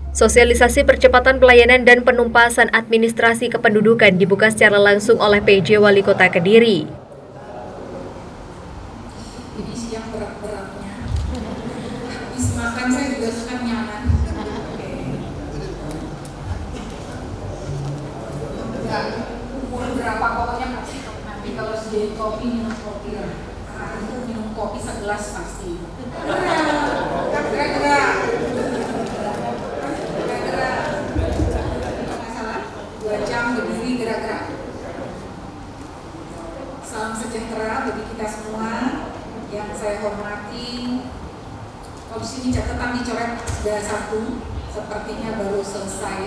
Sosialisasi percepatan pelayanan dan penumpasan administrasi kependudukan dibuka secara langsung oleh PJ Wali Kota Kediri. Ini siang berat-beratnya. Habis makan saya juga suka nyaman. Enggak umur berapa pokoknya pasti nanti kalau sediain kopi minum kopi lah. Karena itu minum kopi segelas pasti. Gerak-gerak. Berdiri gerak-gerak. Salam sejahtera bagi kita semua yang saya hormati. Kalau di sini catatan dicoret sudah satu, sepertinya baru selesai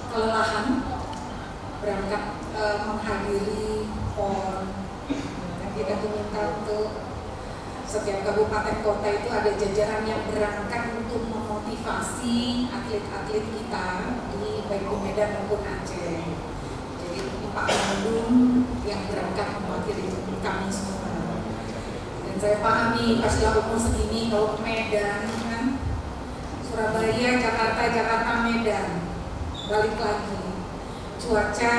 kelelahan berangkat menghadiri PON. Dan kita diminta untuk setiap kabupaten kota itu ada jajaran yang berangkat untuk memotivasi atlet-atlet kita di baik di Medan maupun Aceh. Jadi ini Pak Bandung yang berangkat mewakili kami semua. Dan saya pahami pastilah umur segini kalau ke Medan kan Surabaya, Jakarta, Medan balik lagi cuaca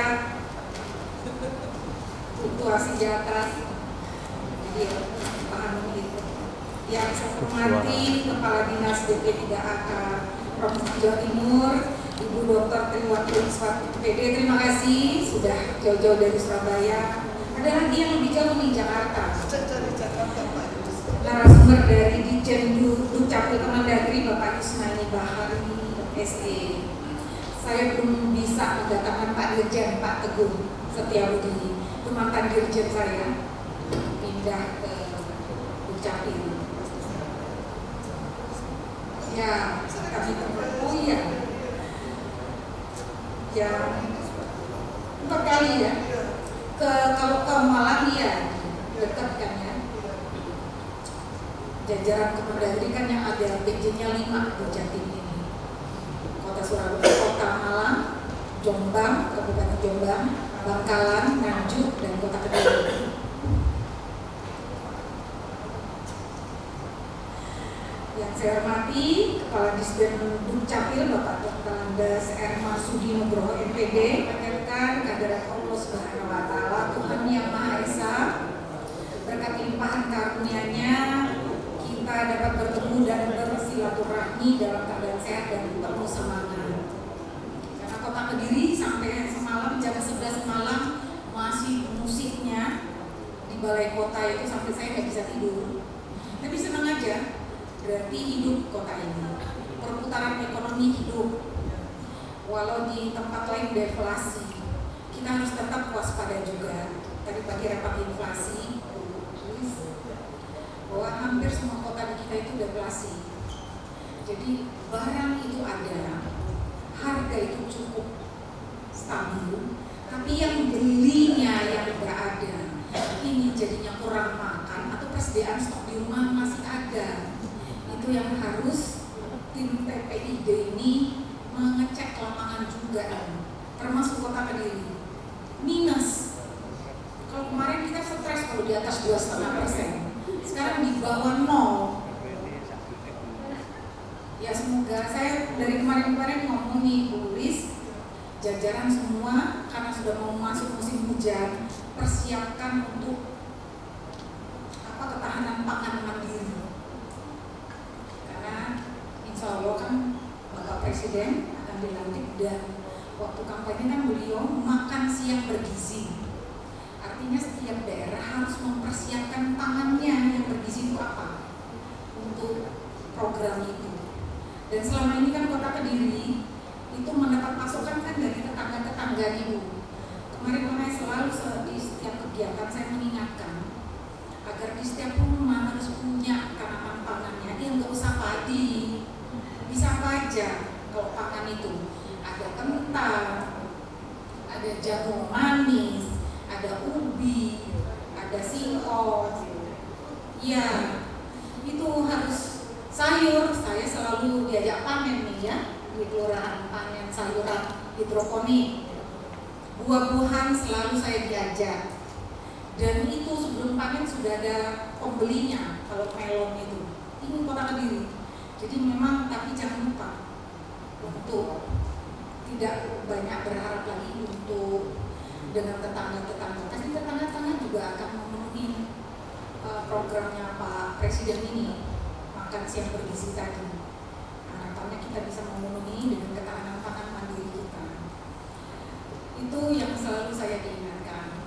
fluktuasi di atas. Jadi pahami itu. Yang saya hormati Kepala Dinas BP3AK Provinsi Jawa Timur, Ibu Dr. Triwati PD, terima kasih sudah jauh-jauh dari Surabaya. Ada lagi yang lebih jauh di Jakarta. Narasumber dari Ditjen Dukcapil Kemendagri Bapak Yusnani Bahari SE. Saya belum bisa mendatangkan Pak Dirjen, Pak Teguh Setiabudi, itu mantan Dirjen saya, pindah ke Dukcapil. Ya, kami oh iya. Yang empat kali ya. Kalau ke Malang ya dekat kan ya. Jajaran Kemendagri kan yang ada PJ-nya 5 di Jatim ini. Kota Surabaya, Kota Malang, Jombang, Kabupaten Jombang, Bangkalan, Nganjuk, dan Kota Kediri. Yang saya hormati Kepala Disden Dukcapil Bapak Dr. Andas R. Masudi Nugroho MPD, panjatkan kehadirat Allah Subhanahu wa Ta'ala, Tuhan Yang Maha Esa, berkat limpahan karunia-Nya kita dapat bertemu dan bersilaturahmi dalam keadaan sehat dan penuh semangat. Karena Kota Kediri sampai semalam jam 11 malam masih musiknya di balai kota itu sampai saya nggak bisa tidur. Tapi senang aja. Berarti hidup kota ini, perputaran ekonomi hidup. Walau di tempat lain deflasi, kita harus tetap waspada juga. Tadi pagi rapat inflasi, bahwa hampir semua kota di kita itu deflasi. Jadi barang itu ada, harga itu cukup stabil, tapi yang belinya yang tidak ada, ini jadinya kurang makan atau persediaan stok di rumah masih ada. Itu yang harus tim TPID ini mengecek lapangan juga, termasuk Kota Kediri. Minus. Kalau kemarin kita stres kalau di atas 2,5%, sekarang di bawah 0. Ya semoga saya dari kemarin ngomong nih Bu Lis, jajaran semua karena sudah mau masuk musim hujan, persiapkan untuk ketahanan pangan mandiri. Insya Allah kan Bapak Presiden akan dilantik dan waktu kampanye kan beliau makan siang bergizi. Artinya setiap daerah harus mempersiapkan pangannya yang bergizi itu apa untuk program itu. Dan selama ini kan Kota Kediri itu mendapat pasokan kan dari tetangga-tetangga Ibu. Kemarin selalu di setiap kegiatan saya mengingatkan agar di setiap rumah harus punya tanaman pangannya. Dia nggak usah padi. Bisa apa aja kalau pakan itu, ada kentang, ada jagung manis, ada ubi, ada singkong. Ya, itu harus sayur. Saya selalu diajak panen nih ya di kelurahan, panen sayuran hidroponik. Buah-buahan selalu saya diajak. Dan itu sebelum panen sudah ada pembelinya kalau melon itu. Ini Kota Kediri. Jadi memang, tapi jangan lupa untuk tidak banyak berharap lagi untuk dengan tetangga-tetangga. Pasti tetangga-tetangga juga akan memenuhi programnya Pak Presiden ini, makan siang bergizi tadi. Harapannya kita bisa memenuhi dengan ketahanan pangan mandiri kita. Itu yang selalu saya diingatkan.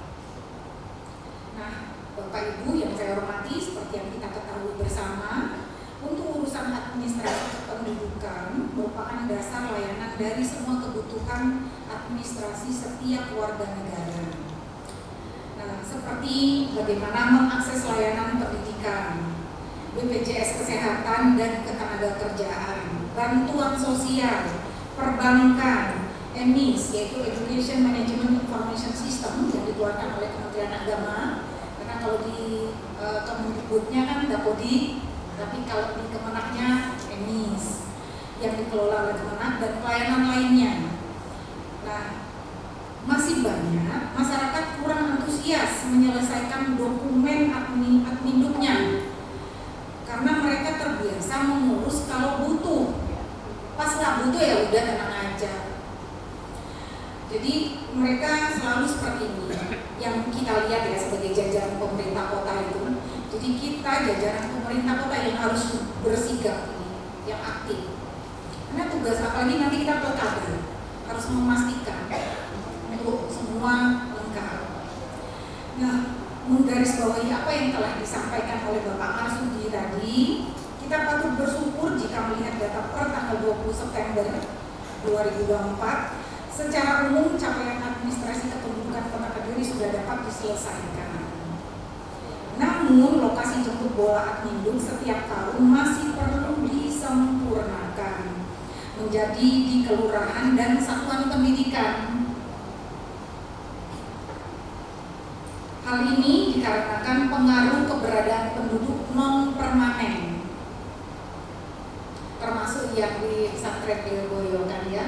Nah, Bapak Ibu yang saya hormati, seperti yang kita ketahui bersama, untuk urusan administrasi kependudukan merupakan dasar layanan dari semua kebutuhan administrasi setiap warga negara. Nah, seperti bagaimana mengakses layanan pendidikan, BPJS Kesehatan dan Ketenagakerjaan, bantuan sosial, perbankan, EMIS yaitu Education Management Information System yang dikeluarkan oleh Kementerian Agama. Karena kalau di Kemendikbudnya kan Dapodi, tapi kalau di Kemenaknya EMIS yang dikelola oleh Kemenak, dan pelayanan lainnya. Nah, masih banyak masyarakat kurang antusias menyelesaikan dokumen adminduknya karena mereka terbiasa mengurus kalau butuh. Pas nggak butuh ya udah, tenang aja. Jadi mereka selalu seperti ini yang kita lihat ya sebagai jajaran pemerintah kota itu. Jadi kita jajaran pemerintah kota yang harus bersikap ini, yang aktif. Karena tugas apalagi nanti kita pilkada harus memastikan untuk semua lengkap. Nah, menggarisbawahi apa yang telah disampaikan oleh Bapak Marsudi tadi, kita patut bersyukur jika melihat data per tanggal 20 September 2024, secara umum capaian administrasi kependudukan Kota Kediri sudah dapat diselesaikan. Namun, lokasi jemput bola adminduk setiap tahun masih perlu disempurnakan menjadi di kelurahan dan satuan pendidikan. Hal ini dikarenakan pengaruh keberadaan penduduk non-permanen, termasuk yang di pesantren Lirboyo kan ya.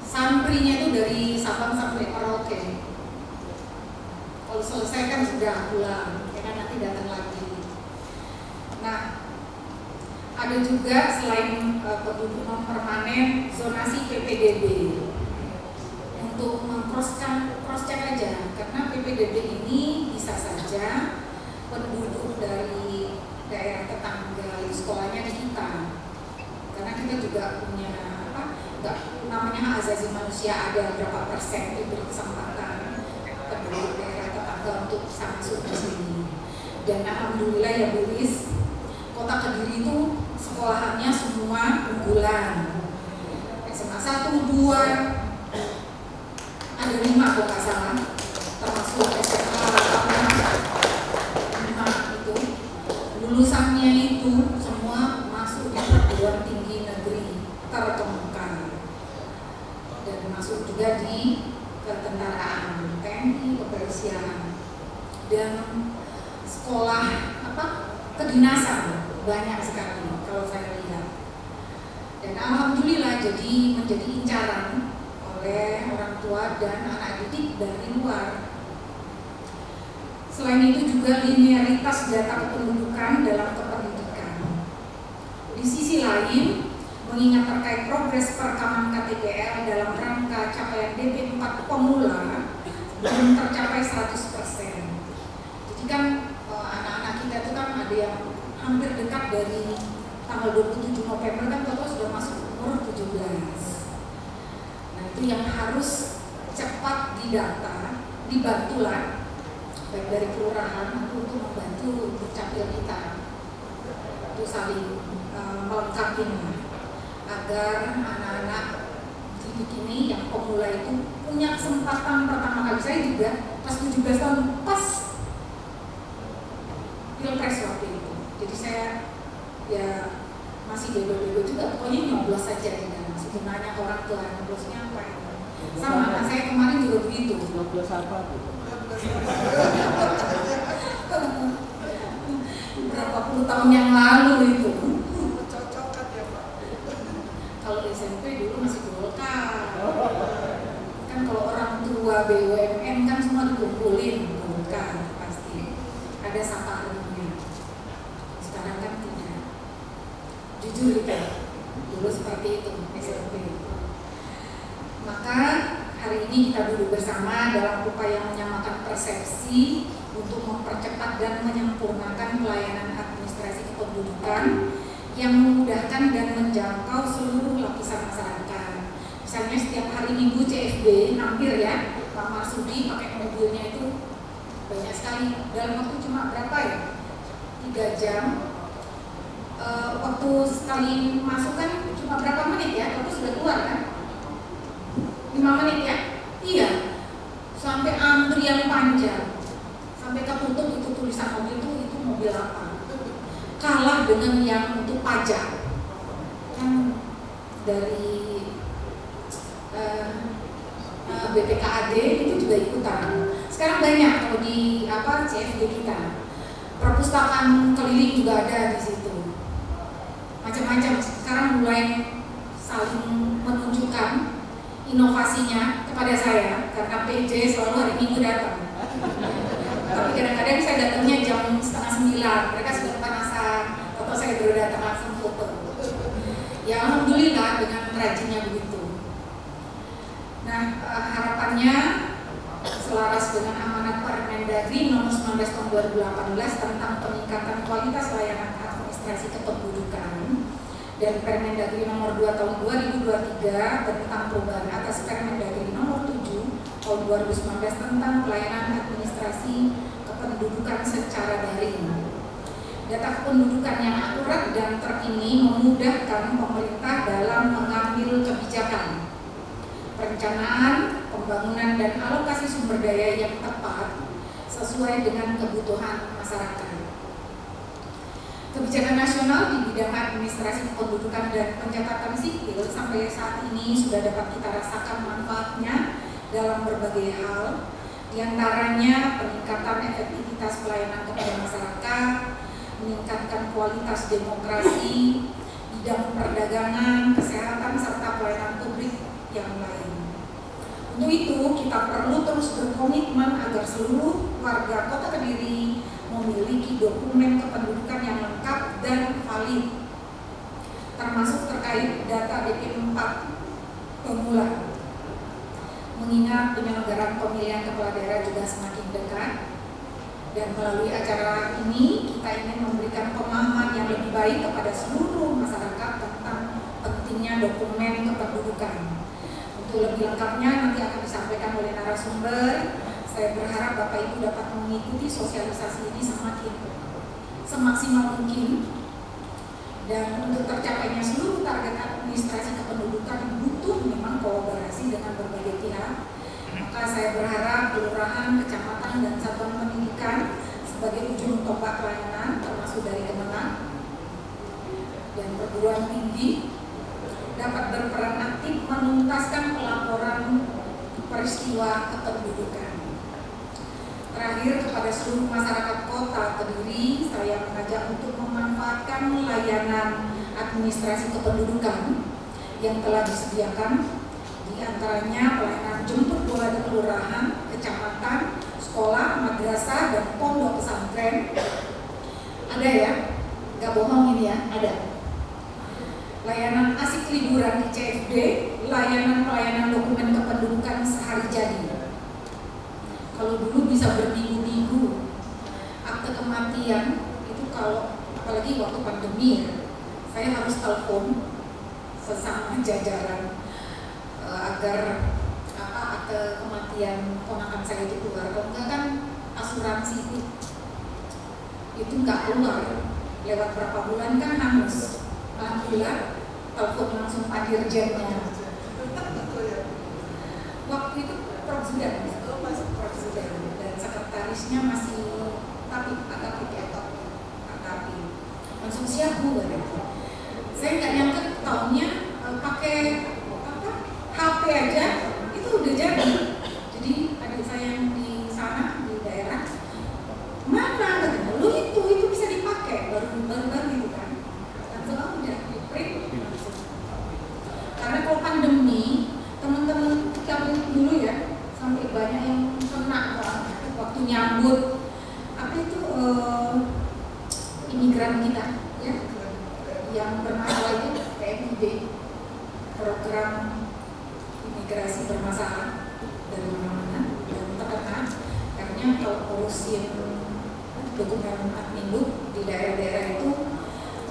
Santrinya itu dari Sabang sampai Merauke. Kalau selesai kan sudah pulang, ya kan, nanti datang lagi. Nah, ada juga selain penduduk non permanen zonasi PPDB untuk cross check aja, karena PPDB ini bisa saja penduduk dari daerah tetangga itu sekolahnya di kita, karena kita juga punya namanya hak asasi manusia, ada berapa persen diberi kesempatan penduduk daerah tetangga untuk bisa masuk ke sini. Dan alhamdulillah ya Bu Lis, Kota Kediri itu sekolahannya semua unggulan. SMA 1, 2, ada 5 kalau nggak salah, termasuk SMA 5 itu. Lulusannya itu semua masuk di perguruan tinggi negeri terkemuka. Dan masuk juga di ketentaraan, TNI, kepolisian, dan sekolah kedinasan banyak sekali kalau saya lihat. Dan alhamdulillah menjadi incaran oleh orang tua dan anak didik dari luar. Selain itu juga linearitas data kependudukan dalam kependidikan. Di sisi lain, mengingat terkait progres perekaman KTPL dalam rangka capaian DP 4 pemula belum tercapai 100%. Jadi kan anak-anak kita itu kan ada yang hampir dekat dari tanggal 27 November kan total sudah masuk umur 17. Nah, itu yang harus cepat didata, dibantulah baik dari kelurahan untuk membantu Dukcapil kita itu saling melengkapi agar anak-anak didik ini yang pemula itu punya kesempatan pertama kali. Saya juga pas 17 tahun pas Pilpres waktu itu, jadi saya ya masih bego-bego juga, pokoknya nyoblos saja tidak masuk, nanya ke orang tua nyoblosnya apa ya. Sama anak saya kemarin juga begitu. Nyoblos apa Bu? Berapa puluh tahun yang lalu itu. Cocokan ya Pak. Kalau SMP dulu masih Golkar. Kan kalau orang tua BUMN kan semua dikumpulin Golkar pasti. Ada saparumnya. Sekarang kan tidak. jujur itu. Dulu seperti itu SLB. Maka hari ini kita duduk bersama dalam upaya menyamakan persepsi untuk mempercepat dan menyempurnakan pelayanan administrasi kependudukan yang memudahkan dan menjangkau seluruh lapisan masyarakat. Misalnya setiap hari Minggu CFD hampir ya, Pak Marsudi pakai mobilnya itu banyak sekali. Dalam waktu cuma berapa ya? 3 jam. Waktu sekali masuk kan cuma berapa menit ya? Waktu sudah keluar kan? 5 menit ya? Iya. Sampai antrian panjang. Sampai ketutup itu tulisan mobil itu mobil apa? Kalah dengan yang untuk pajak. Kan dari BPKAD itu juga ikutan. Sekarang banyak kalau di CFD kita. Perpustakaan keliling juga ada di situ. Macam-macam. Sekarang mulai saling menunjukkan inovasinya kepada saya karena PJ selalu hari Minggu datang. Tapi kadang-kadang saya datangnya jam 8:30. Mereka sudah panasan atau saya baru datang langsung foto. Ya alhamdulillah dengan rajinnya begitu. Nah, harapannya selaras dengan amanat Permendagri nomor 19 tahun 2018 tentang peningkatan kualitas layanan administrasi kependudukan dan Permendagri nomor 2 tahun 2023 tentang perubahan atas Permendagri nomor 7 tahun 2019 tentang pelayanan administrasi kependudukan secara daring. Data kependudukan yang akurat dan terkini memudahkan pemerintah dalam mengambil kebijakan perencanaan, pembangunan, dan alokasi sumber daya yang tepat sesuai dengan kebutuhan masyarakat. Kebijakan nasional di bidang administrasi kependudukan dan pencatatan sipil sampai saat ini sudah dapat kita rasakan manfaatnya dalam berbagai hal, diantaranya peningkatan efektivitas pelayanan kepada masyarakat, meningkatkan kualitas demokrasi, bidang perdagangan, kesehatan, serta pelayanan publik yang lain. Untuk itu, kita perlu terus berkomitmen agar seluruh warga Kota Kediri memiliki dokumen kependudukan yang lengkap dan valid, termasuk terkait data DP4 pemula. Mengingat penyelenggaraan pemilihan kepala daerah juga semakin dekat, dan melalui acara ini kita ingin memberikan pemahaman yang lebih baik kepada seluruh masyarakat tentang pentingnya dokumen kependudukan. Untuk lebih lengkapnya nanti akan disampaikan oleh narasumber. Saya berharap Bapak Ibu dapat mengikuti sosialisasi ini semaksimal mungkin. Dan untuk tercapainya seluruh target administrasi kependudukan butuh memang kolaborasi dengan berbagai pihak. Maka saya berharap kelurahan, kecamatan, dan satuan pendidikan sebagai ujung tombak pelayanan termasuk dari Kemenang dan perguruan tinggi dapat berperan aktif menuntaskan pelaporan peristiwa kependudukan. Terakhir, kepada seluruh masyarakat Kota Kediri, saya mengajak untuk memanfaatkan layanan administrasi kependudukan yang telah disediakan, di antaranya pelayanan jemput bola di kelurahan, kecamatan, sekolah, madrasah, dan pondok pesantren. Ada ya? Gak bohong ini ya, ada. Layanan asik liburan di CFD, pelayanan dokumen kependudukan sehari jadi. Kalau dulu bisa berminggu-minggu, akte kematian itu kalau apalagi waktu pandemi ya, saya harus telepon sesama jajaran agar akte kematian ponakan saya itu keluar. Kalau enggak kan asuransi itu enggak keluar, lewat berapa bulan kan hangus. Alhamdulillah, telepon langsung Pak Dirjennya. Waktu itu presiden dan sekretarisnya masih tapi langsung siap Bu. Saya nggak nyangka tahunnya pakai HP aja itu udah jadi. Jadi adik saya yang di sana di daerah mana lu itu bisa dipakai baru gitu kan. Udah di-print. Karena kalau pandemi teman-teman kita dulu ya sampai banyak yang kena waktu nyambut imigran kita ya yang bermasalah bermasalah dari mana-mana dan terkena. Karena kalau ngurusin dokumen admin di daerah-daerah itu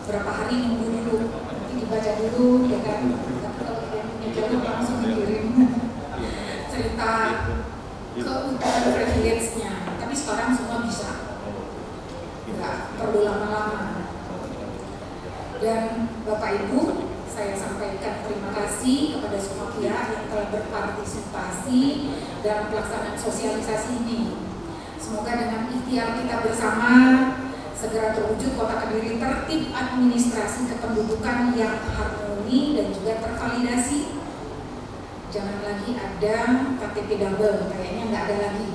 berapa hari nunggu dulu, nanti dibaca dulu, ya kan? Tapi kalau dia punya jalur langsung dikirim cerita keutuhan privilege-nya. Tapi sekarang semua bisa, nggak perlu lama-lama. Dan Bapak Ibu, saya sampaikan terima kasih kepada semua pihak yang telah berpartisipasi dalam pelaksanaan sosialisasi ini. Semoga dengan ikhtiar kita bersama segera terwujud Kota Kediri tertib administrasi kependudukan yang harmoni dan juga tervalidasi. Jangan lagi ada KTP double, kayaknya nggak ada lagi.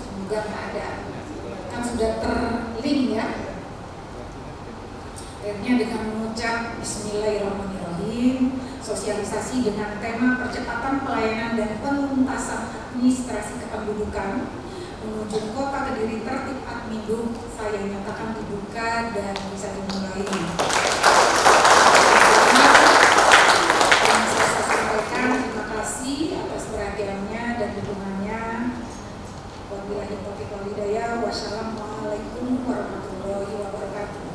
Semoga nggak ada. Kan sudah terlink ya. Akhirnya dengan mengucap Bismillahirrahmanirrahim, sosialisasi dengan tema percepatan pelayanan dan penuntasan administrasi kependudukan menuju Kota Kediri tertib admin saya nyatakan dibuka dan bisa dimulai. Dan saya sampaikan terima kasih atas perhatiannya dan dukungannya. Wabillahi taufiq wal hidayah. Wassalamualaikum warahmatullahi wabarakatuh.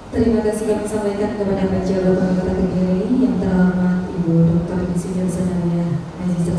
Terima kasih kami sampaikan kepada Pejabat Wali Kota Kediri yang terhormat Ibu Dr. Insinyur Sanaya Aziza